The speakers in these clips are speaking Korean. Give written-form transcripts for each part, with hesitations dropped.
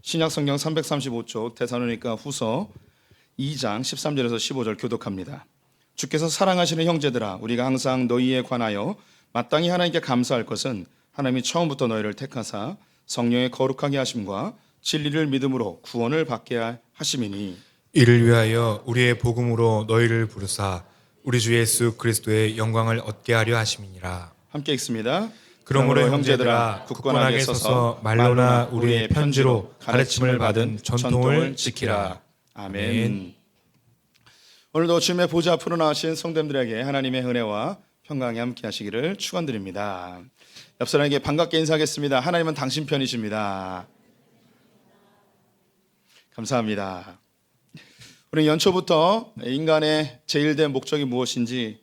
신약 성경 335쪽 데살로니가 후서 2장 13절에서 15절 교독합니다. 주께서 사랑하시는 형제들아, 우리가 항상 너희에 관하여 마땅히 하나님께 감사할 것은 하나님이 처음부터 너희를 택하사 성령의 거룩하게 하심과 진리를 믿음으로 구원을 받게 하심이니, 이를 위하여 우리의 복음으로 너희를 부르사 우리 주 예수 그리스도의 영광을 얻게 하려 하심이니라. 함께 읽습니다. 그러므로 형제들아, 굳건하게 서서 말로나 우리의 편지로 가르침을 받은 전통을 지키라. 아멘. 오늘도 주님의 보좌 앞으로 나오신 성도님들에게 하나님의 은혜와 평강이 함께 하시기를 축원드립니다. 옆 사람에게 반갑게 인사하겠습니다. 하나님은 당신 편이십니다. 감사합니다. 우리 연초부터 인간의 제일된 목적이 무엇인지에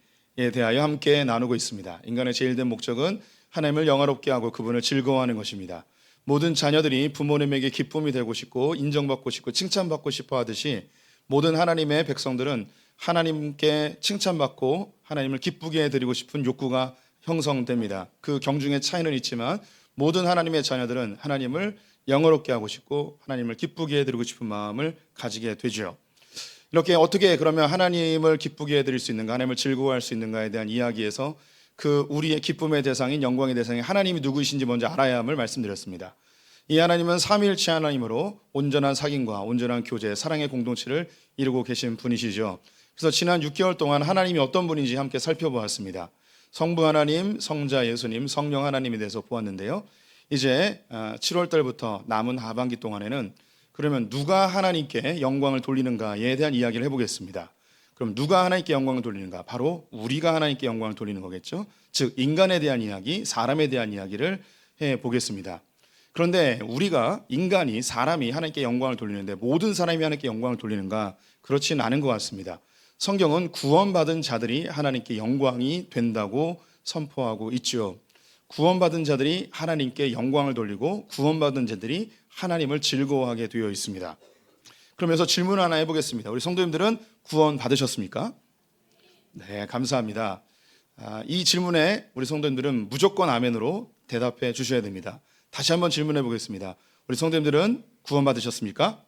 대하여 함께 나누고 있습니다. 인간의 제일된 목적은 하나님을 영화롭게 하고 그분을 즐거워하는 것입니다. 모든 자녀들이 부모님에게 기쁨이 되고 싶고 인정받고 싶고 칭찬받고 싶어 하듯이 모든 하나님의 백성들은 하나님께 칭찬받고 하나님을 기쁘게 해드리고 싶은 욕구가 형성됩니다. 그 경중의 차이는 있지만 모든 하나님의 자녀들은 하나님을 영화롭게 하고 싶고 하나님을 기쁘게 해드리고 싶은 마음을 가지게 되죠. 이렇게 어떻게 그러면 하나님을 기쁘게 해드릴 수 있는가, 하나님을 즐거워할 수 있는가에 대한 이야기에서 그 우리의 기쁨의 대상인 영광의 대상인 하나님이 누구이신지 먼저 알아야 함을 말씀드렸습니다. 이 하나님은 삼위일체 하나님으로 온전한 사귐과 온전한 교제, 사랑의 공동체를 이루고 계신 분이시죠. 그래서 지난 6개월 동안 하나님이 어떤 분인지 함께 살펴보았습니다. 성부 하나님, 성자 예수님, 성령 하나님에 대해서 보았는데요. 이제 7월 달부터 남은 하반기 동안에는 그러면 누가 하나님께 영광을 돌리는가에 대한 이야기를 해보겠습니다. 그럼 누가 하나님께 영광을 돌리는가? 바로 우리가 하나님께 영광을 돌리는 거겠죠. 즉 인간에 대한 이야기, 사람에 대한 이야기를 해보겠습니다. 그런데 우리가 인간이 사람이 하나님께 영광을 돌리는데 모든 사람이 하나님께 영광을 돌리는가? 그렇지는 않은 것 같습니다. 성경은 구원받은 자들이 하나님께 영광이 된다고 선포하고 있죠. 구원받은 자들이 하나님께 영광을 돌리고 구원받은 자들이 하나님을 즐거워하게 되어 있습니다. 그러면서 질문 하나 해보겠습니다. 우리 성도님들은 구원 받으셨습니까? 네, 감사합니다. 이 질문에 우리 성도님들은 무조건 아멘으로 대답해 주셔야 됩니다. 다시 한번 질문해 보겠습니다. 우리 성도님들은 구원 받으셨습니까?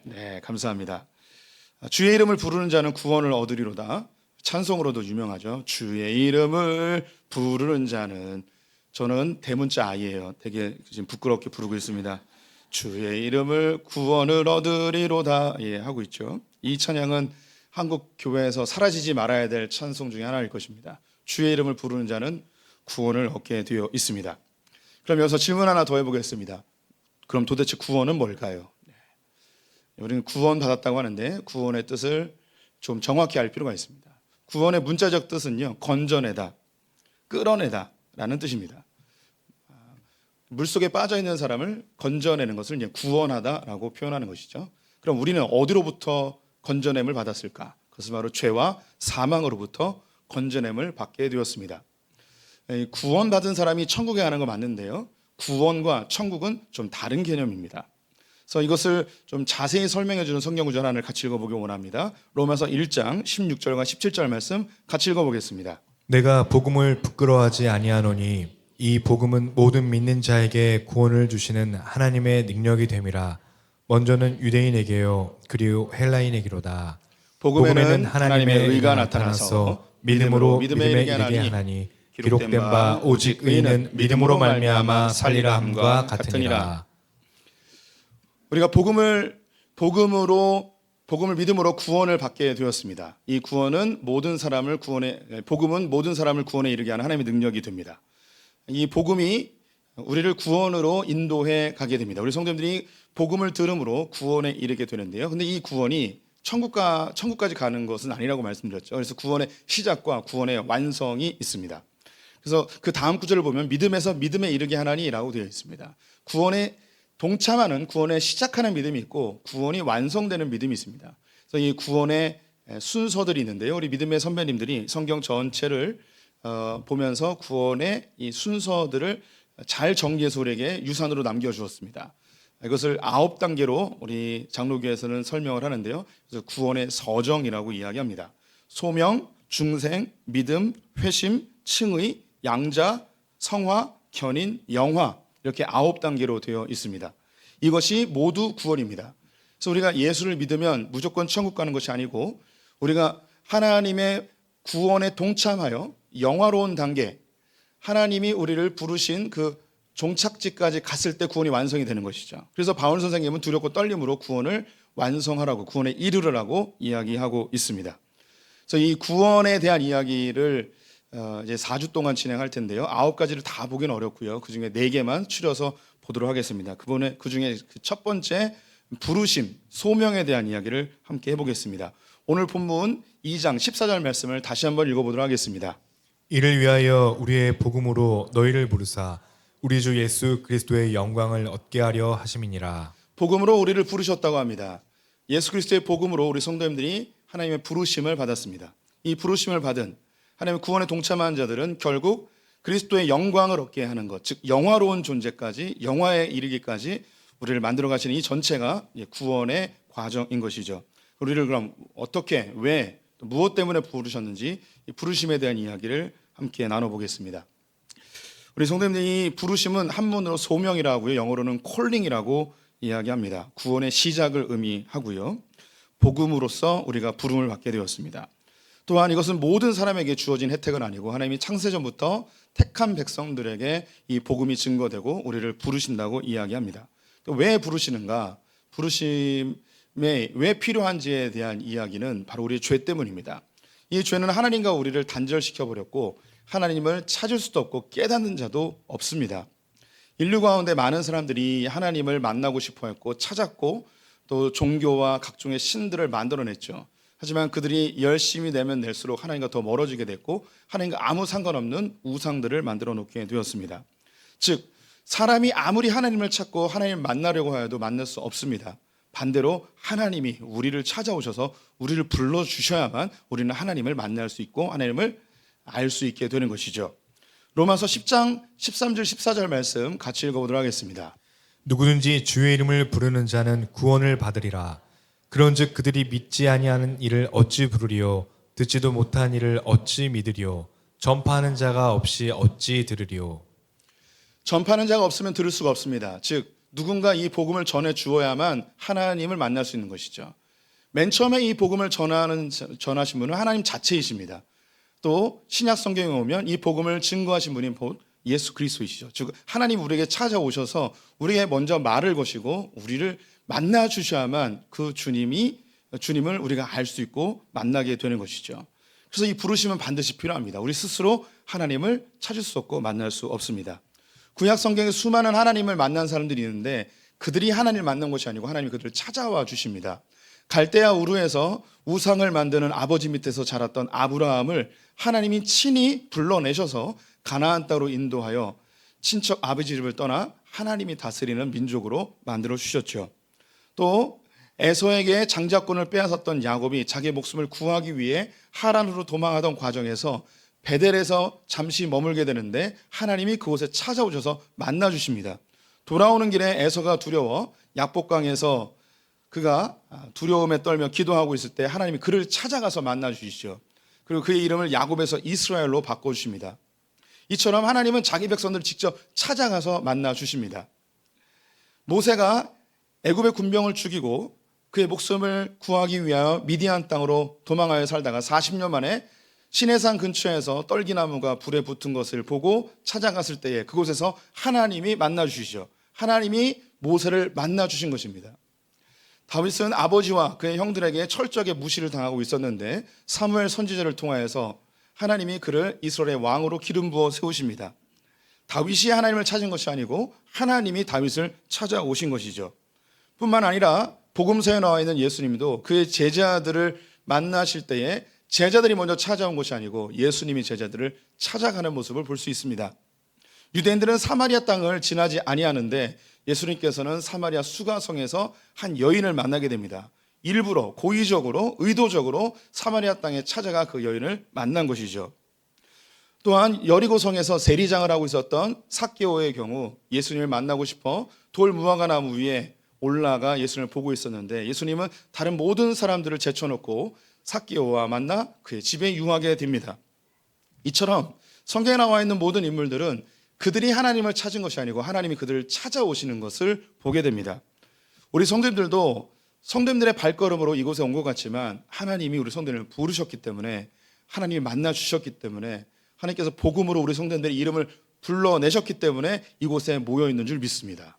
네, 감사합니다. 주의 이름을 부르는 자는 구원을 얻으리로다. 찬송으로도 유명하죠. 주의 이름을 부르는 자는, 저는 대문자 아이예요. 되게 지금 부끄럽게 부르고 있습니다. 주의 이름을 구원을 얻으리로다, 하고 있죠. 이 찬양은 한국 교회에서 사라지지 말아야 될 찬송 중에 하나일 것입니다. 주의 이름을 부르는 자는 구원을 얻게 되어 있습니다. 그럼 여기서 질문 하나 더 해보겠습니다. 그럼 도대체 구원은 뭘까요? 우리는 구원 받았다고 하는데 구원의 뜻을 좀 정확히 알 필요가 있습니다. 구원의 문자적 뜻은요, 건져내다, 끌어내다 라는 뜻입니다. 물속에 빠져있는 사람을 건져내는 것을 이제 구원하다라고 표현하는 것이죠. 그럼 우리는 어디로부터 건져냄을 받았을까? 그것은 바로 죄와 사망으로부터 건져냄을 받게 되었습니다. 구원받은 사람이 천국에 가는 거 맞는데요, 구원과 천국은 좀 다른 개념입니다. 그래서 이것을 좀 자세히 설명해 주는 성경 구절 하나를 같이 읽어보기 원합니다. 로마서 1장 16절과 17절 말씀 같이 읽어보겠습니다. 내가 복음을 부끄러워하지 아니하노니 이 복음은 모든 믿는 자에게 구원을 주시는 하나님의 능력이 됨이라. 먼저는 유대인에게요 그리고 헬라인에게로다. 복음에는 하나님의 의가 나타나서 믿음으로 믿음에 이르게 하나니 기록된 바 오직 의인은 믿음으로 말미암아 살리라 함과 같으니라. 우리가 복음을 믿음으로 구원을 받게 되었습니다. 이 구원은 복음은 모든 사람을 구원에 이르게 하는 하나님의 능력이 됩니다. 이 복음이 우리를 구원으로 인도해 가게 됩니다. 우리 성도님들이 복음을 들음으로 구원에 이르게 되는데요. 근데 이 구원이 천국까지 가는 것은 아니라고 말씀드렸죠. 그래서 구원의 시작과 구원의 완성이 있습니다. 그래서 그 다음 구절을 보면 믿음에서 믿음에 이르게 하나니라고 되어 있습니다. 구원에 동참하는, 구원에 시작하는 믿음이 있고 구원이 완성되는 믿음이 있습니다. 그래서 이 구원의 순서들이 있는데요. 우리 믿음의 선배님들이 성경 전체를 보면서 구원의 이 순서들을 잘 정리해서 우리에게 유산으로 남겨주었습니다. 이것을 9단계로 우리 장로교에서는 설명을 하는데요. 그래서 구원의 서정이라고 이야기합니다. 소명, 중생, 믿음, 회심, 칭의, 양자, 성화, 견인, 영화, 이렇게 9단계로 되어 있습니다. 이것이 모두 구원입니다. 그래서 우리가 예수를 믿으면 무조건 천국 가는 것이 아니고 우리가 하나님의 구원에 동참하여 영화로운 단계, 하나님이 우리를 부르신 그 종착지까지 갔을 때 구원이 완성이 되는 것이죠. 그래서 바울 선생님은 두렵고 떨림으로 구원을 완성하라고, 구원에 이르르라고 이야기하고 있습니다. 그래서 이 구원에 대한 이야기를 이제 4주 동안 진행할 텐데요. 9가지를 다 보기는 어렵고요. 그중에 4개만 추려서 보도록 하겠습니다. 그중에 첫 번째 부르심, 소명에 대한 이야기를 함께 해보겠습니다. 오늘 본문 2장 14절 말씀을 다시 한번 읽어보도록 하겠습니다. 이를 위하여 우리의 복음으로 너희를 부르사 우리 주 예수 그리스도의 영광을 얻게 하려 하심이니라. 복음으로 우리를 부르셨다고 합니다. 예수 그리스도의 복음으로 우리 성도님들이 하나님의 부르심을 받았습니다. 이 부르심을 받은 하나님의 구원에 동참한 자들은 결국 그리스도의 영광을 얻게 하는 것, 즉 영화로운 존재까지, 영화에 이르기까지 우리를 만들어 가시는 이 전체가 구원의 과정인 것이죠. 우리를 그럼 어떻게, 왜, 또 무엇 때문에 부르셨는지 이 부르심에 대한 이야기를 함께 나눠보겠습니다. 우리 성도님들이 이 부르심은 한문으로 소명이라고요, 영어로는 콜링이라고 이야기합니다. 구원의 시작을 의미하고요, 복음으로써 우리가 부름을 받게 되었습니다. 또한 이것은 모든 사람에게 주어진 혜택은 아니고 하나님이 창세전부터 택한 백성들에게 이 복음이 증거되고 우리를 부르신다고 이야기합니다. 또 왜 부르시는가? 부르심에 왜 필요한지에 대한 이야기는 바로 우리의 죄 때문입니다. 이 죄는 하나님과 우리를 단절시켜버렸고 하나님을 찾을 수도 없고 깨닫는 자도 없습니다. 인류 가운데 많은 사람들이 하나님을 만나고 싶어 했고 찾았고 또 종교와 각종의 신들을 만들어냈죠. 하지만 그들이 열심히 내면 낼수록 하나님과 더 멀어지게 됐고 하나님과 아무 상관없는 우상들을 만들어 놓게 되었습니다. 즉 사람이 아무리 하나님을 찾고 하나님을 만나려고 해도 만날 수 없습니다. 반대로 하나님이 우리를 찾아오셔서 우리를 불러주셔야만 우리는 하나님을 만날 수 있고 하나님을 알 수 있게 되는 것이죠. 로마서 10장 13절 14절 말씀 같이 읽어보도록 하겠습니다. 누구든지 주의 이름을 부르는 자는 구원을 받으리라. 그런즉 그들이 믿지 아니하는 일을 어찌 부르리요? 듣지도 못한 일을 어찌 믿으리요? 전파하는 자가 없이 어찌 들으리요? 전파하는 자가 없으면 들을 수가 없습니다. 즉 누군가 이 복음을 전해 주어야만 하나님을 만날 수 있는 것이죠. 맨 처음에 이 복음을 전하신 분은 하나님 자체이십니다. 또 신약 성경에 오면 이 복음을 증거하신 분이 곧 예수 그리스도이시죠. 즉 하나님 우리에게 찾아오셔서 우리에게 먼저 말을 거시고 우리를 만나 주셔야만 그 주님을 우리가 알 수 있고 만나게 되는 것이죠. 그래서 이 부르심은 반드시 필요합니다. 우리 스스로 하나님을 찾을 수 없고 만날 수 없습니다. 구약 성경에 수많은 하나님을 만난 사람들이 있는데 그들이 하나님을 만난 것이 아니고 하나님이 그들을 찾아와 주십니다. 갈대아 우르에서 우상을 만드는 아버지 밑에서 자랐던 아브라함을 하나님이 친히 불러내셔서 가나안 땅으로 인도하여 친척 아버지 집을 떠나 하나님이 다스리는 민족으로 만들어 주셨죠. 또 에서에게 장자권을 빼앗았던 야곱이 자기 목숨을 구하기 위해 하란으로 도망하던 과정에서 베델에서 잠시 머물게 되는데 하나님이 그곳에 찾아오셔서 만나 주십니다. 돌아오는 길에 에서가 두려워 야복강에서 그가 두려움에 떨며 기도하고 있을 때 하나님이 그를 찾아가서 만나 주시죠. 그리고 그의 이름을 야곱에서 이스라엘로 바꿔 주십니다. 이처럼 하나님은 자기 백성들을 직접 찾아가서 만나 주십니다. 모세가 애굽의 군병을 죽이고 그의 목숨을 구하기 위하여 미디안 땅으로 도망하여 살다가 40년 만에 시내산 근처에서 떨기나무가 불에 붙은 것을 보고 찾아갔을 때에 그곳에서 하나님이 만나 주시죠. 하나님이 모세를 만나 주신 것입니다. 다윗은 아버지와 그의 형들에게 철저하게 무시를 당하고 있었는데 사무엘 선지자를 통하여서 하나님이 그를 이스라엘의 왕으로 기름 부어 세우십니다. 다윗이 하나님을 찾은 것이 아니고 하나님이 다윗을 찾아오신 것이죠. 뿐만 아니라 복음서에 나와 있는 예수님도 그의 제자들을 만나실 때에 제자들이 먼저 찾아온 것이 아니고 예수님이 제자들을 찾아가는 모습을 볼 수 있습니다. 유대인들은 사마리아 땅을 지나지 아니하는데 예수님께서는 사마리아 수가성에서 한 여인을 만나게 됩니다. 일부러 고의적으로 의도적으로 사마리아 땅에 찾아가 그 여인을 만난 것이죠. 또한 여리고성에서 세리장을 하고 있었던 삭개오의 경우 예수님을 만나고 싶어 돌 무화과 나무 위에 올라가 예수님을 보고 있었는데 예수님은 다른 모든 사람들을 제쳐놓고 삭개오와 만나 그의 집에 유하게 됩니다. 이처럼 성경에 나와 있는 모든 인물들은 그들이 하나님을 찾은 것이 아니고 하나님이 그들을 찾아오시는 것을 보게 됩니다. 우리 성도님들도 성도님들의 발걸음으로 이곳에 온 것 같지만 하나님이 우리 성도님을 부르셨기 때문에, 하나님이 만나 주셨기 때문에, 하나님께서 복음으로 우리 성도님들의 이름을 불러내셨기 때문에 이곳에 모여 있는 줄 믿습니다.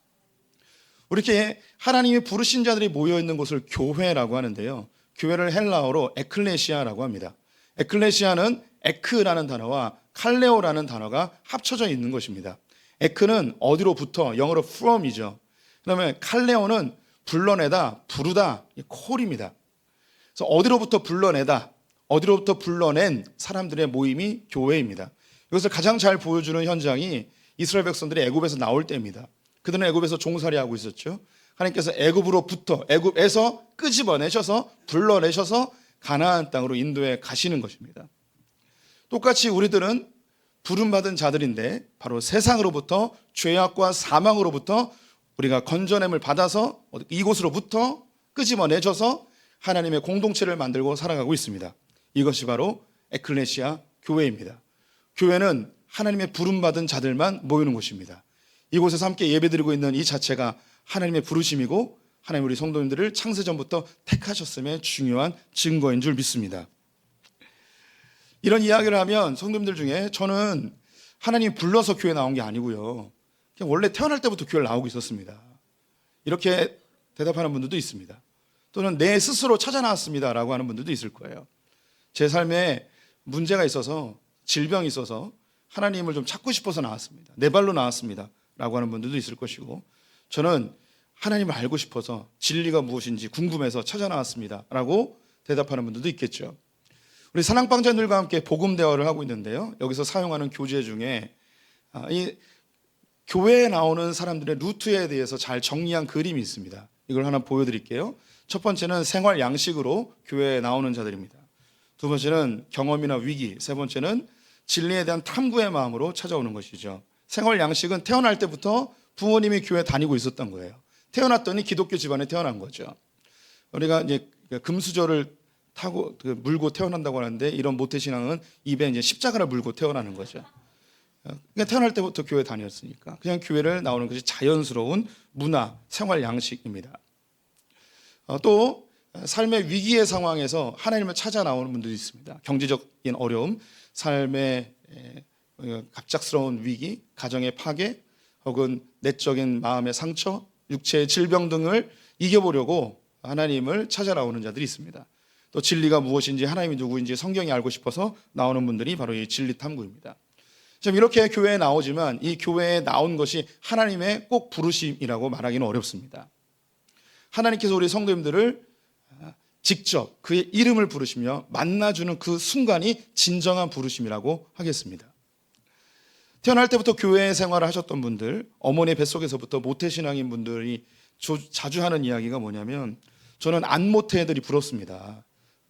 이렇게 하나님이 부르신 자들이 모여 있는 곳을 교회라고 하는데요, 교회를 헬라어로 에클레시아라고 합니다. 에클레시아는 에크라는 단어와 칼레오라는 단어가 합쳐져 있는 것입니다. 에크는 어디로부터, 영어로 from이죠. 그다음에 칼레오는 불러내다, 부르다, 콜입니다. 그래서 어디로부터 불러내다, 어디로부터 불러낸 사람들의 모임이 교회입니다. 이것을 가장 잘 보여주는 현장이 이스라엘 백성들이 애굽에서 나올 때입니다. 그들은 애굽에서 종살이하고 있었죠. 하나님께서 애굽으로부터, 애굽에서 끄집어내셔서 불러내셔서 가나안 땅으로 인도해 가시는 것입니다. 똑같이 우리들은 부름받은 자들인데 바로 세상으로부터, 죄악과 사망으로부터 우리가 건져냄을 받아서 이곳으로부터 끄집어내셔서 하나님의 공동체를 만들고 살아가고 있습니다. 이것이 바로 에클레시아 교회입니다. 교회는 하나님의 부름받은 자들만 모이는 곳입니다. 이곳에서 함께 예배드리고 있는 이 자체가 하나님의 부르심이고, 하나님 우리 성도님들을 창세전부터 택하셨음의 중요한 증거인 줄 믿습니다. 이런 이야기를 하면 성도님들 중에 저는 하나님이 불러서 교회 나온 게 아니고요, 그냥 원래 태어날 때부터 교회를 나오고 있었습니다, 이렇게 대답하는 분들도 있습니다. 또는 내 스스로 찾아 나왔습니다 라고 하는 분들도 있을 거예요. 제 삶에 문제가 있어서, 질병이 있어서 하나님을 좀 찾고 싶어서 나왔습니다, 내 발로 나왔습니다 라고 하는 분들도 있을 것이고, 저는 하나님을 알고 싶어서 진리가 무엇인지 궁금해서 찾아 나왔습니다 라고 대답하는 분들도 있겠죠. 우리 사랑방자들과 함께 복음 대화를 하고 있는데요, 여기서 사용하는 교재 중에 이 교회에 나오는 사람들의 루트에 대해서 잘 정리한 그림이 있습니다. 이걸 하나 보여드릴게요. 첫 번째는 생활 양식으로 교회에 나오는 자들입니다. 두 번째는 경험이나 위기, 세 번째는 진리에 대한 탐구의 마음으로 찾아오는 것이죠. 생활 양식은 태어날 때부터 부모님이 교회 다니고 있었던 거예요. 태어났더니 기독교 집안에 태어난 거죠. 우리가 이제 금수저를 타고 물고 태어난다고 하는데, 이런 모태신앙은 입에 이제 십자가를 물고 태어나는 거죠. 그러니까 태어날 때부터 교회 다녔으니까 그냥 교회를 나오는 것이 자연스러운 문화, 생활 양식입니다. 또 삶의 위기의 상황에서 하나님을 찾아 나오는 분들이 있습니다. 경제적인 어려움, 삶의 갑작스러운 위기, 가정의 파괴, 혹은 내적인 마음의 상처, 육체의 질병 등을 이겨보려고 하나님을 찾아 나오는 자들이 있습니다. 또 진리가 무엇인지, 하나님이 누구인지 성경이 알고 싶어서 나오는 분들이 바로 이 진리 탐구입니다. 지금 이렇게 교회에 나오지만 이 교회에 나온 것이 하나님의 꼭 부르심이라고 말하기는 어렵습니다. 하나님께서 우리 성도님들을 직접 그의 이름을 부르시며 만나주는 그 순간이 진정한 부르심이라고 하겠습니다. 태어날 때부터 교회 생활을 하셨던 분들, 어머니 뱃속에서부터 모태신앙인 분들이 자주 하는 이야기가 뭐냐면, 저는 안모태들이 부럽습니다.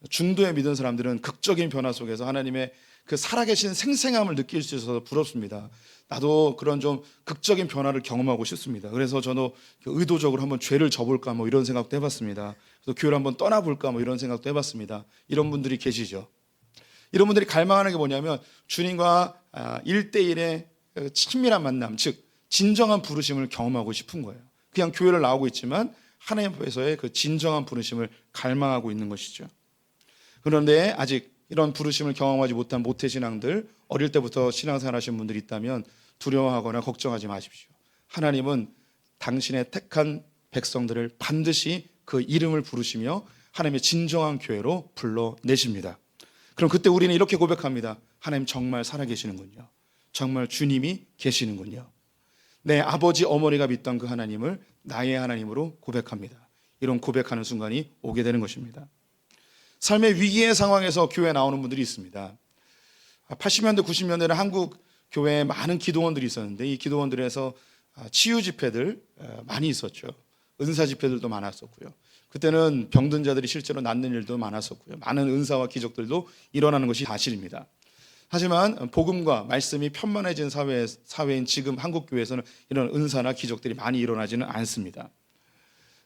중도에 믿은 사람들은 극적인 변화 속에서 하나님의 그 살아계신 생생함을 느낄 수 있어서 부럽습니다. 나도 그런 좀 극적인 변화를 경험하고 싶습니다. 그래서 저도 의도적으로 한번 죄를 져볼까 뭐 이런 생각도 해봤습니다. 그래서 교회를 한번 떠나볼까 뭐 이런 생각도 해봤습니다. 이런 분들이 계시죠. 이런 분들이 갈망하는 게 뭐냐면 주님과 1대1의 친밀한 만남, 즉 진정한 부르심을 경험하고 싶은 거예요. 그냥 교회를 나오고 있지만 하나님 앞에서의 그 진정한 부르심을 갈망하고 있는 것이죠. 그런데 아직 이런 부르심을 경험하지 못한 모태신앙들, 어릴 때부터 신앙생활 하신 분들이 있다면 두려워하거나 걱정하지 마십시오. 하나님은 당신의 택한 백성들을 반드시 그 이름을 부르시며 하나님의 진정한 교회로 불러내십니다. 그럼 그때 우리는 이렇게 고백합니다. 하나님 정말 살아계시는군요. 정말 주님이 계시는군요. 내 아버지 어머니가 믿던 그 하나님을 나의 하나님으로 고백합니다. 이런 고백하는 순간이 오게 되는 것입니다. 삶의 위기의 상황에서 교회에 나오는 분들이 있습니다. 80년대, 90년대에는 한국 교회에 많은 기도원들이 있었는데 이 기도원들에서 치유 집회들 많이 있었죠. 은사 집회들도 많았었고요. 그때는 병든 자들이 실제로 낫는 일도 많았었고요. 많은 은사와 기적들도 일어나는 것이 사실입니다. 하지만 복음과 말씀이 편만해진 사회인 지금 한국 교회에서는 이런 은사나 기적들이 많이 일어나지는 않습니다.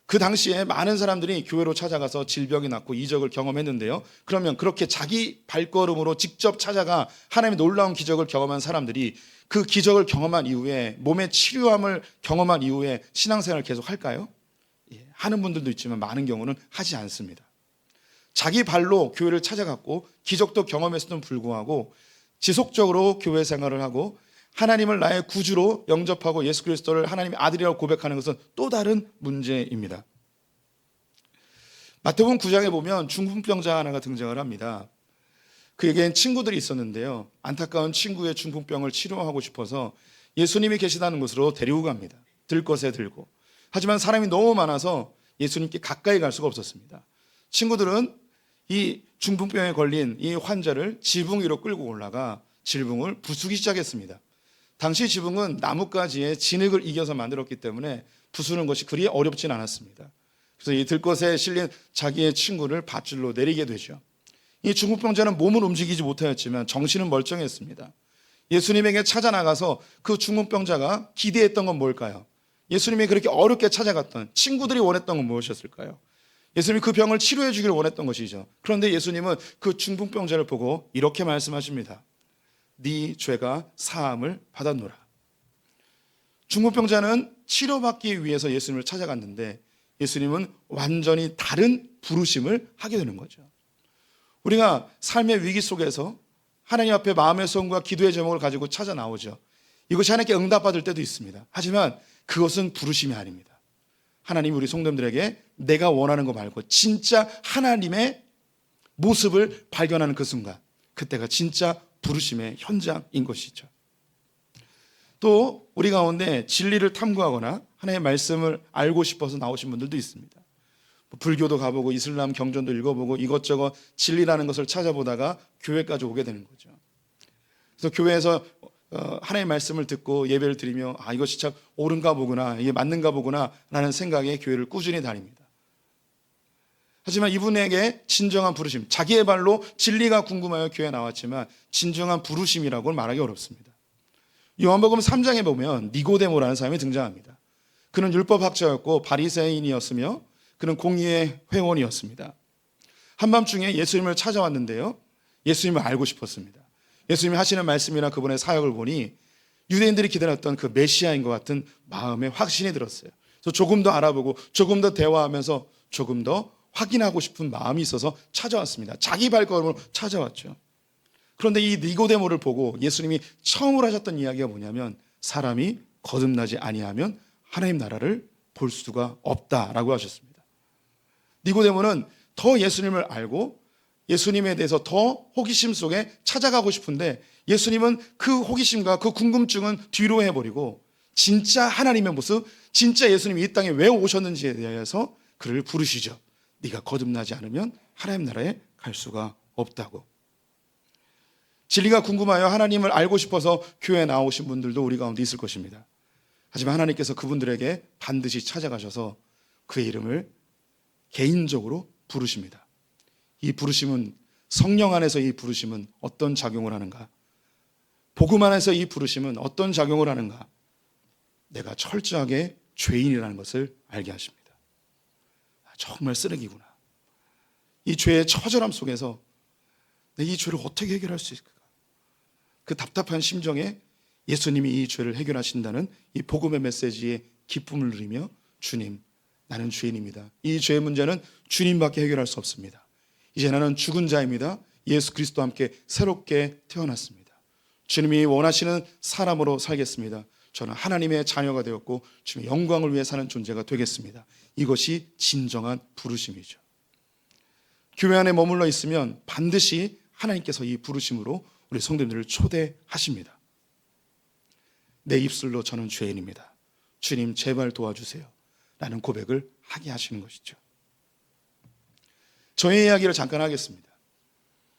그 당시에 많은 사람들이 교회로 찾아가서 질병이 낫고 이적을 경험했는데요. 그러면 그렇게 자기 발걸음으로 직접 찾아가 하나님의 놀라운 기적을 경험한 사람들이 그 기적을 경험한 이후에 몸의 치료함을 경험한 이후에 신앙생활을 계속 할까요? 하는 분들도 있지만 많은 경우는 하지 않습니다. 자기 발로 교회를 찾아갔고 기적도 경험했음에도 불구하고 지속적으로 교회 생활을 하고 하나님을 나의 구주로 영접하고 예수 그리스도를 하나님의 아들이라고 고백하는 것은 또 다른 문제입니다. 마태복음 9장에 보면 중풍병자 하나가 등장을 합니다. 그에겐 친구들이 있었는데요. 안타까운 친구의 중풍병을 치료하고 싶어서 예수님이 계시다는 곳으로 데리고 갑니다. 들 것에 들고. 하지만 사람이 너무 많아서 예수님께 가까이 갈 수가 없었습니다. 친구들은 이 중풍병에 걸린 이 환자를 지붕 위로 끌고 올라가 지붕을 부수기 시작했습니다. 당시 지붕은 나뭇가지에 진흙을 이겨서 만들었기 때문에 부수는 것이 그리 어렵진 않았습니다. 그래서 이 들것에 실린 자기의 친구를 밧줄로 내리게 되죠. 이 중풍병자는 몸은 움직이지 못하였지만 정신은 멀쩡했습니다. 예수님에게 찾아 나가서 그 중풍병자가 기대했던 건 뭘까요? 예수님이 그렇게 어렵게 찾아갔던 친구들이 원했던 건 무엇이었을까요? 예수님이 그 병을 치료해 주기를 원했던 것이죠. 그런데 예수님은 그 중풍병자를 보고 이렇게 말씀하십니다. 네 죄가 사함을 받았노라. 중풍병자는 치료받기 위해서 예수님을 찾아갔는데 예수님은 완전히 다른 부르심을 하게 되는 거죠. 우리가 삶의 위기 속에서 하나님 앞에 마음의 소원과 기도의 제목을 가지고 찾아 나오죠. 이것이 하나님께 응답받을 때도 있습니다. 하지만 그것은 부르심이 아닙니다. 하나님이 우리 성도님들에게 내가 원하는 거 말고 진짜 하나님의 모습을 발견하는 그 순간, 그때가 진짜 부르심의 현장인 것이죠. 또 우리 가운데 진리를 탐구하거나 하나님의 말씀을 알고 싶어서 나오신 분들도 있습니다. 불교도 가보고 이슬람 경전도 읽어보고 이것저것 진리라는 것을 찾아보다가 교회까지 오게 되는 거죠. 그래서 교회에서 하나님의 말씀을 듣고 예배를 드리며 이것이 참 옳은가 보구나, 이게 맞는가 보구나 라는 생각에 교회를 꾸준히 다닙니다. 하지만 이분에게 진정한 부르심, 자기의 발로 진리가 궁금하여 교회에 나왔지만 진정한 부르심이라고는 말하기 어렵습니다. 요한복음 3장에 보면 니고데모라는 사람이 등장합니다. 그는 율법학자였고 바리새인이었으며 그는 공의의 회원이었습니다. 한밤중에 예수님을 찾아왔는데요. 예수님을 알고 싶었습니다. 예수님이 하시는 말씀이나 그분의 사역을 보니 유대인들이 기다렸던 그 메시아인 것 같은 마음에 확신이 들었어요. 그래서 조금 더 알아보고 조금 더 대화하면서 조금 더 확인하고 싶은 마음이 있어서 찾아왔습니다. 자기 발걸음으로 찾아왔죠. 그런데 이 니고데모를 보고 예수님이 처음으로 하셨던 이야기가 뭐냐면 사람이 거듭나지 아니하면 하나님 나라를 볼 수가 없다라고 하셨습니다. 니고데모는 더 예수님을 알고 예수님에 대해서 더 호기심 속에 찾아가고 싶은데 예수님은 그 호기심과 그 궁금증은 뒤로 해버리고 진짜 하나님의 모습, 진짜 예수님이 이 땅에 왜 오셨는지에 대해서 그를 부르시죠. 네가 거듭나지 않으면 하나님 나라에 갈 수가 없다고. 진리가 궁금하여 하나님을 알고 싶어서 교회에 나오신 분들도 우리 가운데 있을 것입니다. 하지만 하나님께서 그분들에게 반드시 찾아가셔서 그의 이름을 개인적으로 부르십니다. 이 부르심은 성령 안에서 이 부르심은 어떤 작용을 하는가? 복음 안에서 이 부르심은 어떤 작용을 하는가? 내가 철저하게 죄인이라는 것을 알게 하십니다. 정말 쓰레기구나. 이 죄의 처절함 속에서 내 이 죄를 어떻게 해결할 수 있을까? 그 답답한 심정에 예수님이 이 죄를 해결하신다는 이 복음의 메시지에 기쁨을 누리며 주님, 나는 죄인입니다. 이 죄의 문제는 주님밖에 해결할 수 없습니다. 이제 나는 죽은 자입니다. 예수 그리스도와 함께 새롭게 태어났습니다. 주님이 원하시는 사람으로 살겠습니다. 저는 하나님의 자녀가 되었고 주님의 영광을 위해 사는 존재가 되겠습니다. 이것이 진정한 부르심이죠. 교회 안에 머물러 있으면 반드시 하나님께서 이 부르심으로 우리 성도님들을 초대하십니다. 내 입술로 저는 죄인입니다. 주님 제발 도와주세요. 라는 고백을 하게 하시는 것이죠. 저의 이야기를 잠깐 하겠습니다.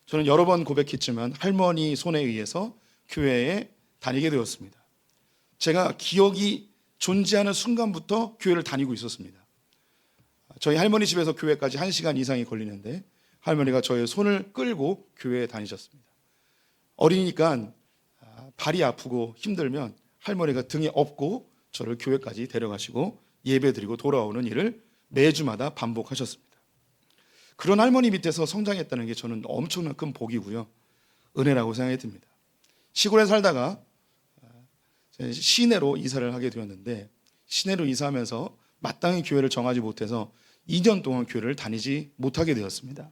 저는 여러 번 고백했지만 할머니 손에 의해서 교회에 다니게 되었습니다. 제가 기억이 존재하는 순간부터 교회를 다니고 있었습니다. 저희 할머니 집에서 교회까지 1시간 이상이 걸리는데 할머니가 저의 손을 끌고 교회에 다니셨습니다. 어리니까 발이 아프고 힘들면 할머니가 등에 업고 저를 교회까지 데려가시고 예배드리고 돌아오는 일을 매주마다 반복하셨습니다. 그런 할머니 밑에서 성장했다는 게 저는 엄청난 큰 복이고요. 은혜라고 생각이 듭니다. 시골에 살다가 시내로 이사를 하게 되었는데 시내로 이사하면서 마땅히 교회를 정하지 못해서 2년 동안 교회를 다니지 못하게 되었습니다.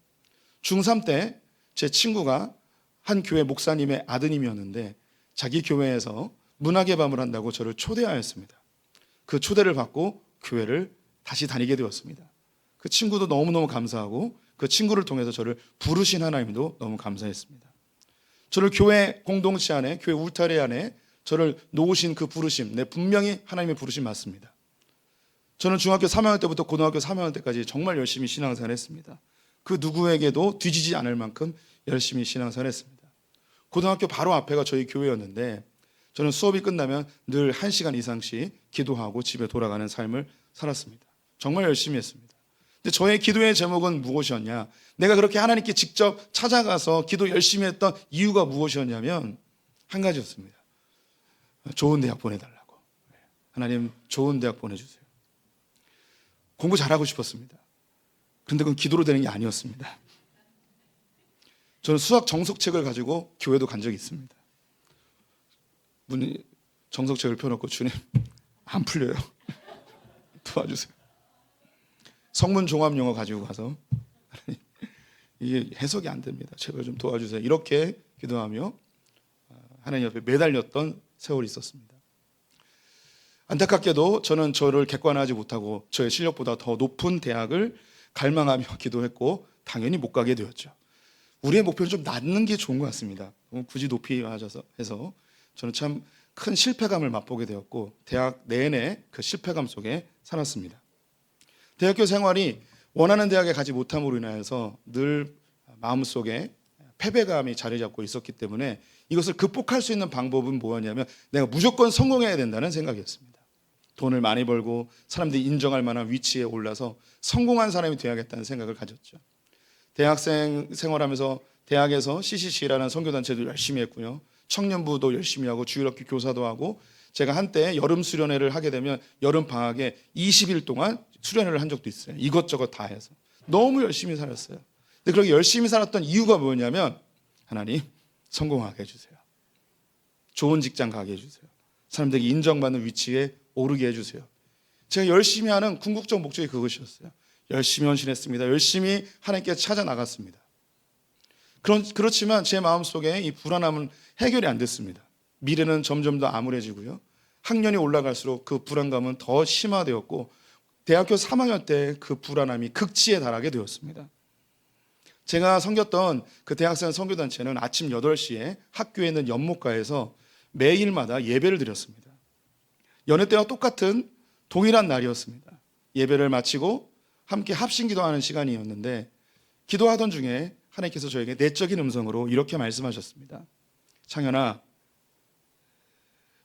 중3 때 제 친구가 한 교회 목사님의 아드님이었는데 자기 교회에서 문화의 밤을 한다고 저를 초대하였습니다. 그 초대를 받고 교회를 다시 다니게 되었습니다. 그 친구도 너무너무 감사하고 그 친구를 통해서 저를 부르신 하나님도 너무 감사했습니다. 저를 교회 공동체 안에, 교회 울타리 안에 저를 놓으신 그 부르심, 분명히 하나님의 부르심 맞습니다. 저는 중학교 3학년 때부터 고등학교 3학년 때까지 정말 열심히 신앙생활 했습니다. 그 누구에게도 뒤지지 않을 만큼 열심히 신앙생활 했습니다. 고등학교 바로 앞에가 저희 교회였는데 저는 수업이 끝나면 늘 1시간 이상씩 기도하고 집에 돌아가는 삶을 살았습니다. 정말 열심히 했습니다. 근데 저의 기도의 제목은 무엇이었냐? 내가 그렇게 하나님께 직접 찾아가서 기도 열심히 했던 이유가 무엇이었냐면 한 가지였습니다. 좋은 대학 보내달라고. 하나님 좋은 대학 보내주세요. 공부 잘하고 싶었습니다. 그런데 그건 기도로 되는 게 아니었습니다. 저는 수학 정석책을 가지고 교회도 간 적이 있습니다. 정석책을 펴놓고 주님 안 풀려요. 도와주세요. 성문 종합 용어 가지고 가서 이게 해석이 안 됩니다. 제발 좀 도와주세요. 이렇게 기도하며 하나님 옆에 매달렸던 세월이 있었습니다. 안타깝게도 저는 저를 객관화하지 못하고 저의 실력보다 더 높은 대학을 갈망하며 기도했고 당연히 못 가게 되었죠. 우리의 목표는 좀 낮는 게 좋은 것 같습니다. 굳이 높이 해서 저는 참 큰 실패감을 맛보게 되었고 대학 내내 그 실패감 속에 살았습니다. 대학교 생활이 원하는 대학에 가지 못함으로 인하여서 늘 마음속에 패배감이 자리 잡고 있었기 때문에 이것을 극복할 수 있는 방법은 뭐였냐면 내가 무조건 성공해야 된다는 생각이었습니다. 돈을 많이 벌고 사람들이 인정할 만한 위치에 올라서 성공한 사람이 되어야겠다는 생각을 가졌죠. 대학생 생활하면서 대학에서 CCC라는 선교단체도 열심히 했고요. 청년부도 열심히 하고 주일학교 교사도 하고 제가 한때 여름 수련회를 하게 되면 여름 방학에 20일 동안 수련회를 한 적도 있어요. 이것저것 다 해서 너무 열심히 살았어요. 근데 그렇게 열심히 살았던 이유가 뭐냐면 하나님 성공하게 해주세요. 좋은 직장 가게 해주세요. 사람들에게 인정받는 위치에 오르게 해주세요. 제가 열심히 하는 궁극적 목적이 그것이었어요. 열심히 헌신했습니다. 열심히 하나님께 찾아 나갔습니다. 그렇지만 제 마음속에 이 불안함은 해결이 안 됐습니다. 미래는 점점 더 암울해지고요. 학년이 올라갈수록 그 불안감은 더 심화되었고 대학교 3학년 때 그 불안함이 극치에 달하게 되었습니다. 제가 섬겼던 그 대학생 선교단체는 아침 8시에 학교에 있는 연못가에서 매일마다 예배를 드렸습니다. 연회 때와 똑같은 동일한 날이었습니다. 예배를 마치고 함께 합심기도하는 시간이었는데 기도하던 중에 하나님께서 저에게 내적인 음성으로 이렇게 말씀하셨습니다. 창현아,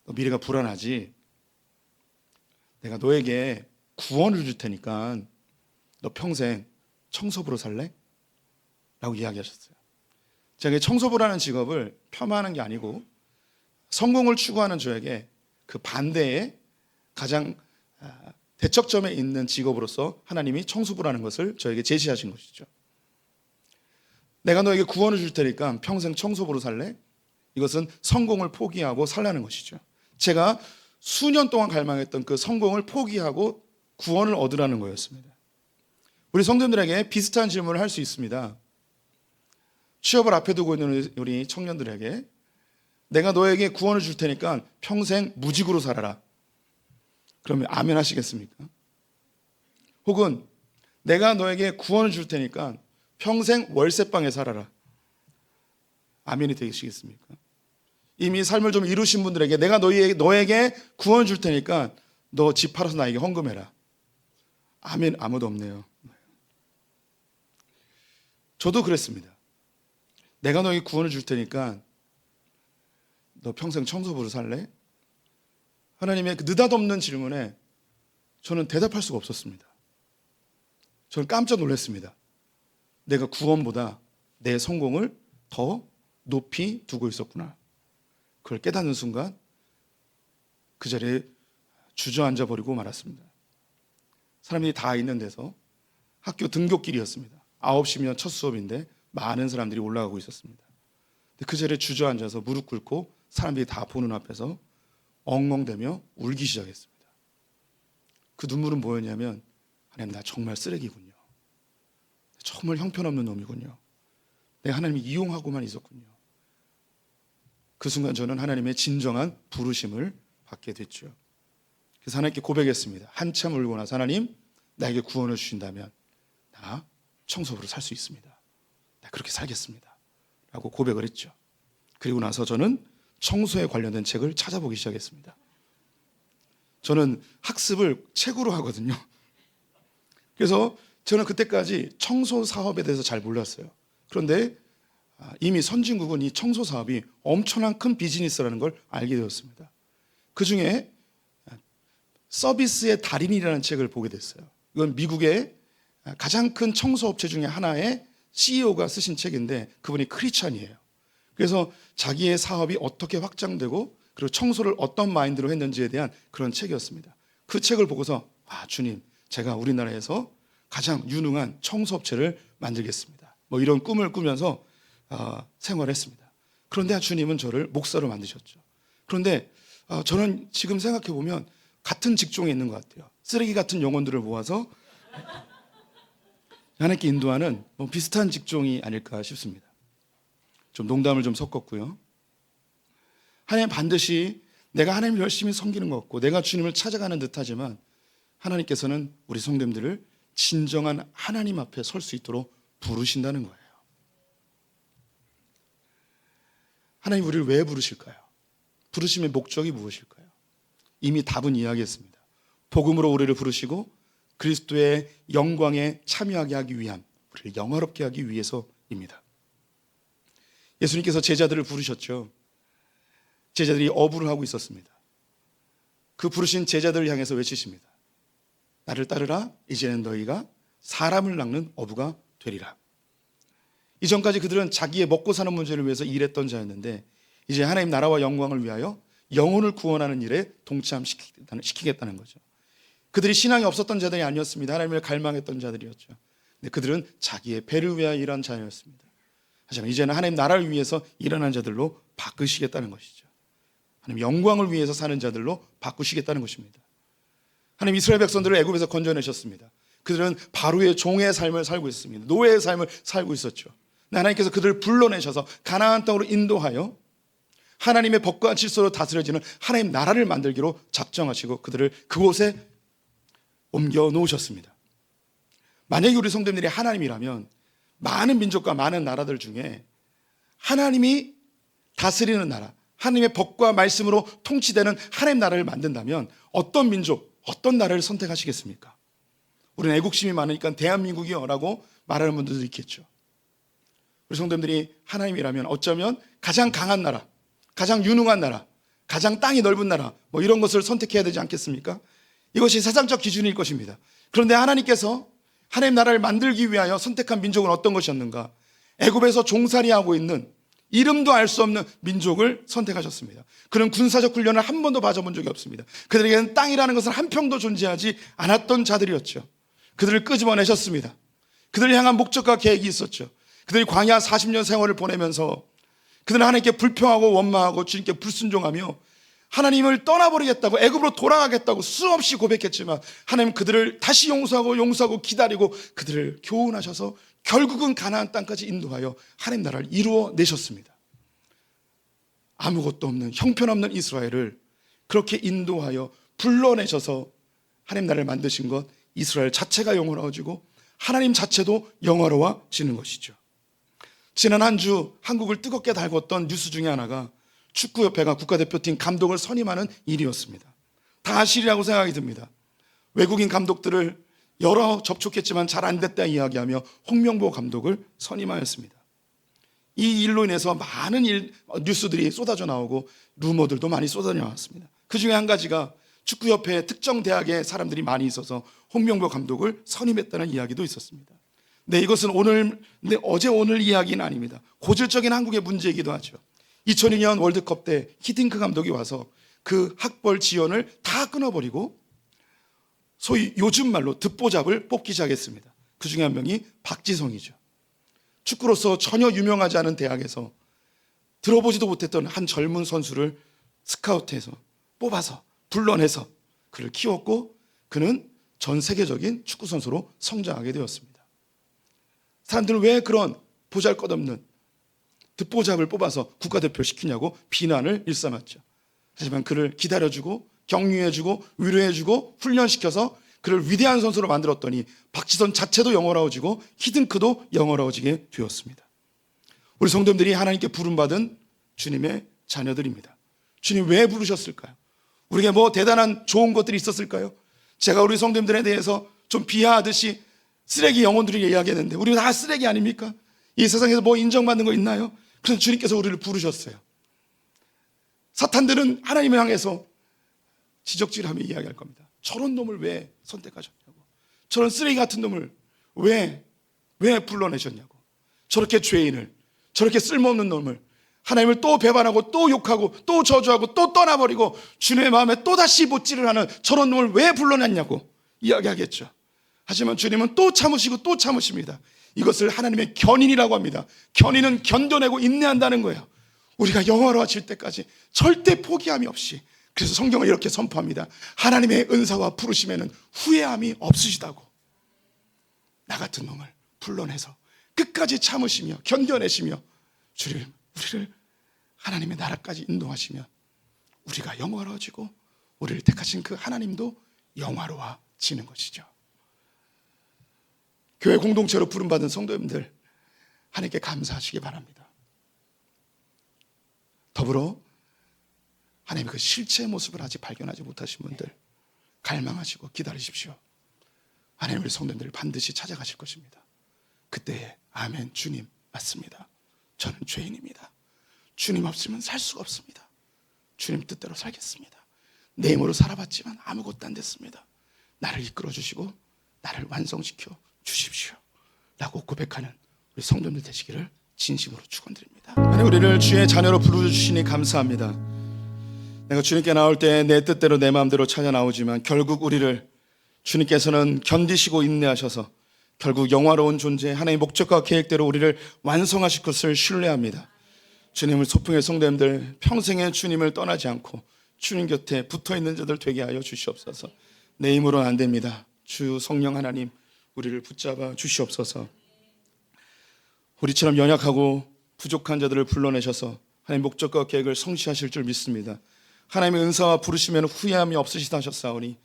너 미래가 불안하지? 내가 너에게 구원을 줄 테니까 너 평생 청소부로 살래? 라고 이야기하셨어요. 제가 청소부라는 직업을 폄하하는 게 아니고 성공을 추구하는 저에게 그 반대의 가장 대척점에 있는 직업으로서 하나님이 청소부라는 것을 저에게 제시하신 것이죠. 내가 너에게 구원을 줄 테니까 평생 청소부로 살래? 이것은 성공을 포기하고 살라는 것이죠. 제가 수년 동안 갈망했던 그 성공을 포기하고 구원을 얻으라는 거였습니다. 우리 성도님들에게 비슷한 질문을 할 수 있습니다. 취업을 앞에 두고 있는 우리 청년들에게 내가 너에게 구원을 줄 테니까 평생 무직으로 살아라. 그러면 아멘 하시겠습니까? 혹은 내가 너에게 구원을 줄 테니까 평생 월세방에 살아라. 아멘이 되시겠습니까? 이미 삶을 좀 이루신 분들에게 내가 너에게 구원을 줄 테니까 너 집 팔아서 나에게 헌금해라. 아멘. 아무도 없네요. 저도 그랬습니다. 내가 너에게 구원을 줄 테니까 너 평생 청소부로 살래? 하나님의 그 느닷없는 질문에 저는 대답할 수가 없었습니다. 저는 깜짝 놀랐습니다. 내가 구원보다 내 성공을 더 높이 두고 있었구나. 그걸 깨닫는 순간 그 자리에 주저앉아 버리고 말았습니다. 사람들이 다 있는 데서 학교 등굣길이었습니다. 9시면 첫 수업인데 많은 사람들이 올라가고 있었습니다. 그 자리에 주저앉아서 무릎 꿇고 사람들이 다 보는 앞에서 엉엉대며 울기 시작했습니다. 그 눈물은 뭐였냐면, 하나님, 나 정말 쓰레기군요. 정말 형편없는 놈이군요. 내가 하나님을 이용하고만 있었군요. 그 순간 저는 하나님의 진정한 부르심을 받게 됐죠. 그래서 하나님께 고백했습니다. 한참 울고 나서, 하나님, 나에게 구원을 주신다면 나 청소부로 살 수 있습니다. 나 그렇게 살겠습니다 라고 고백을 했죠. 그리고 나서 저는 청소에 관련된 책을 찾아보기 시작했습니다. 저는 학습을 책으로 하거든요. 그래서 저는 그때까지 청소 사업에 대해서 잘 몰랐어요. 그런데 이미 선진국은 이 청소 사업이 엄청난 큰 비즈니스라는 걸 알게 되었습니다. 그 중에 서비스의 달인이라는 책을 보게 됐어요. 이건 미국의 가장 큰 청소업체 중에 하나의 CEO가 쓰신 책인데, 그분이 크리스찬이에요. 그래서 자기의 사업이 어떻게 확장되고 그리고 청소를 어떤 마인드로 했는지에 대한 그런 책이었습니다. 그 책을 보고서, 주님, 제가 우리나라에서 가장 유능한 청소업체를 만들겠습니다, 뭐 이런 꿈을 꾸면서 생활했습니다. 그런데 주님은 저를 목사로 만드셨죠. 그런데 저는 지금 생각해 보면 같은 직종에 있는 것 같아요. 쓰레기 같은 영혼들을 모아서 하나님께 인도하는 비슷한 직종이 아닐까 싶습니다. 좀 농담을 좀 섞었고요. 하나님 반드시 내가 하나님을 열심히 섬기는 것 같고 내가 주님을 찾아가는 듯하지만, 하나님께서는 우리 성도님들을 진정한 하나님 앞에 설 수 있도록 부르신다는 거예요. 하나님 우리를 왜 부르실까요? 부르심의 목적이 무엇일까요? 이미 답은 이야기했습니다. 복음으로 우리를 부르시고 그리스도의 영광에 참여하게 하기 위함, 우리를 영화롭게 하기 위해서입니다. 예수님께서 제자들을 부르셨죠. 제자들이 어부를 하고 있었습니다. 그 부르신 제자들을 향해서 외치십니다. 나를 따르라. 이제는 너희가 사람을 낚는 어부가 되리라. 이전까지 그들은 자기의 먹고 사는 문제를 위해서 일했던 자였는데, 이제 하나님 나라와 영광을 위하여 영혼을 구원하는 일에 동참시키겠다는 거죠. 그들이 신앙이 없었던 자들이 아니었습니다. 하나님을 갈망했던 자들이었죠. 근데 그들은 자기의 배를 위하여 일한 자였습니다. 하지만 이제는 하나님 나라를 위해서 일어난 자들로 바꾸시겠다는 것이죠. 하나님 영광을 위해서 사는 자들로 바꾸시겠다는 것입니다. 하나님 이스라엘 백성들을 애굽에서 건져내셨습니다. 그들은 바로의 종의 삶을 살고 있습니다. 노예의 삶을 살고 있었죠. 하나님께서 그들을 불러내셔서 가나안 땅으로 인도하여 하나님의 법과 질서로 다스려지는 하나님 나라를 만들기로 작정하시고 그들을 그곳에 옮겨 놓으셨습니다. 만약에 우리 성도님들이 하나님이라면 많은 민족과 많은 나라들 중에 하나님이 다스리는 나라, 하나님의 법과 말씀으로 통치되는 하나님 나라를 만든다면 어떤 민족, 어떤 나라를 선택하시겠습니까? 우리는 애국심이 많으니까 대한민국이요 라고 말하는 분들도 있겠죠. 우리 성도님들이 하나님이라면 어쩌면 가장 강한 나라, 가장 유능한 나라, 가장 땅이 넓은 나라, 뭐 이런 것을 선택해야 되지 않겠습니까? 이것이 세상적 기준일 것입니다. 그런데 하나님께서 하나님 나라를 만들기 위하여 선택한 민족은 어떤 것이었는가? 애굽에서 종살이하고 있는 이름도 알 수 없는 민족을 선택하셨습니다. 그런 군사적 훈련을 한 번도 받아본 적이 없습니다. 그들에게는 땅이라는 것은 한 평도 존재하지 않았던 자들이었죠. 그들을 끄집어내셨습니다. 그들을 향한 목적과 계획이 있었죠. 그들이 광야 40년 생활을 보내면서 그들은 하나님께 불평하고 원망하고 주님께 불순종하며 하나님을 떠나버리겠다고, 애굽으로 돌아가겠다고 수없이 고백했지만 하나님 그들을 다시 용서하고 기다리고 그들을 교훈하셔서 결국은 가나안 땅까지 인도하여 하나님 나라를 이루어 내셨습니다. 아무것도 없는 형편없는 이스라엘을 그렇게 인도하여 불러내셔서 하나님 나라를 만드신 것, 이스라엘 자체가 영원하어지고 하나님 자체도 영화로워지는 것이죠. 지난 한 주 한국을 뜨겁게 달궜던 뉴스 중에 하나가 축구협회가 국가대표팀 감독을 선임하는 일이었습니다. 다 아시리라고 생각이 듭니다. 외국인 감독들을 여러 접촉했지만 잘 안 됐다 이야기하며 홍명보 감독을 선임하였습니다. 이 일로 인해서 많은 뉴스들이 쏟아져 나오고 루머들도 많이 쏟아져 나왔습니다. 그 중에 한 가지가 축구협회 특정 대학에 사람들이 많이 있어서 홍명보 감독을 선임했다는 이야기도 있었습니다. 네, 이것은 어제 오늘 이야기는 아닙니다. 고질적인 한국의 문제이기도 하죠. 2002년 월드컵 때 히딩크 감독이 와서 그 학벌 지원을 다 끊어버리고 소위 요즘 말로 듣보잡을 뽑기 시작했습니다. 그 중에 한 명이 박지성이죠. 축구로서 전혀 유명하지 않은 대학에서 들어보지도 못했던 한 젊은 선수를 스카우트해서 뽑아서 불러내서 그를 키웠고 그는 전 세계적인 축구 선수로 성장하게 되었습니다. 사람들은 왜 그런 보잘것없는 듣보잡을 뽑아서 국가대표 시키냐고 비난을 일삼았죠. 하지만 그를 기다려주고 격려해주고 위로해주고 훈련시켜서 그를 위대한 선수로 만들었더니 박지선 자체도 영어로워지고 히든크도 영어로워지게 되었습니다. 우리 성도님들이 하나님께 부름받은 주님의 자녀들입니다. 주님 왜 부르셨을까요? 우리에게 뭐 대단한 좋은 것들이 있었을까요? 제가 우리 성도님들에 대해서 좀 비하하듯이 쓰레기 영혼들이 이야기했는데 우리 다 쓰레기 아닙니까? 이 세상에서 뭐 인정받는 거 있나요? 그래서 주님께서 우리를 부르셨어요. 사탄들은 하나님을 향해서 지적질하며 이야기할 겁니다. 저런 놈을 왜 선택하셨냐고, 저런 쓰레기 같은 놈을 왜 불러내셨냐고, 저렇게 죄인을, 저렇게 쓸모없는 놈을, 하나님을 또 배반하고 또 욕하고 또 저주하고 또 떠나버리고 주님의 마음에 또다시 못질을 하는 저런 놈을 왜 불러냈냐고 이야기하겠죠. 하지만 주님은 또 참으시고 또 참으십니다. 이것을 하나님의 견인이라고 합니다. 견인은 견뎌내고 인내한다는 거예요. 우리가 영화로워질 때까지 절대 포기함이 없이. 그래서 성경은 이렇게 선포합니다. 하나님의 은사와 부르심에는 후회함이 없으시다고. 나 같은 놈을 불러내서 끝까지 참으시며 견뎌내시며 우리를 하나님의 나라까지 인도하시면 우리가 영화로워지고 우리를 택하신 그 하나님도 영화로워지는 것이죠. 교회 공동체로 부름받은 성도님들 하나님께 감사하시기 바랍니다. 더불어 하나님의 그 실체의 모습을 아직 발견하지 못하신 분들 갈망하시고 기다리십시오. 하나님 우리 성도님들을 반드시 찾아가실 것입니다. 그때에 아멘 주님 맞습니다. 저는 죄인입니다. 주님 없으면 살 수가 없습니다. 주님 뜻대로 살겠습니다. 내 힘으로 살아봤지만 아무것도 안 됐습니다. 나를 이끌어 주시고 나를 완성시켜 주십시오 라고 고백하는 우리 성도님들 되시기를 진심으로 축원드립니다. 하나님 우리를 주의 자녀로 부르주시니 감사합니다. 내가 주님께 나올 때 내 뜻대로 내 마음대로 찾아 나오지만 결국 우리를 주님께서는 견디시고 인내하셔서 결국 영화로운 존재 하나님의 목적과 계획대로 우리를 완성하실 것을 신뢰합니다. 주님을 소풍의 성도님들 평생에 주님을 떠나지 않고 주님 곁에 붙어있는 자들 되게 하여 주시옵소서. 내 힘으로는 안 됩니다. 주 성령 하나님 우리를 붙잡아 주시옵소서. 우리처럼 연약하고 부족한 자들을 불러내셔서 하나님의 목적과 계획을 성취하실 줄 믿습니다. 하나님의 은사와 부르시면 후회함이 없으시다 하셨사오니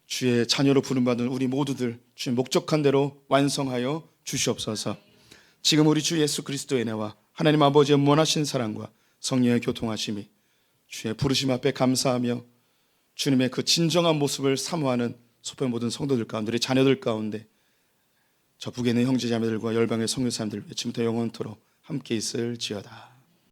주의 자녀로 부름받은 우리 모두들 주의 목적한 대로 완성하여 주시옵소서. 지금 우리 주 예수 그리스도의 은혜와 하나님 아버지의 무한하신 사랑과 성령의 교통하심이 주의 부르심 앞에 감사하며 주님의 그 진정한 모습을 사모하는 소포의 모든 성도들 가운데 우리 자녀들 가운데 저 북에 있는 형제 자매들과 열방의 성교 사람들 지금부터 영원토록 함께 있을지어다.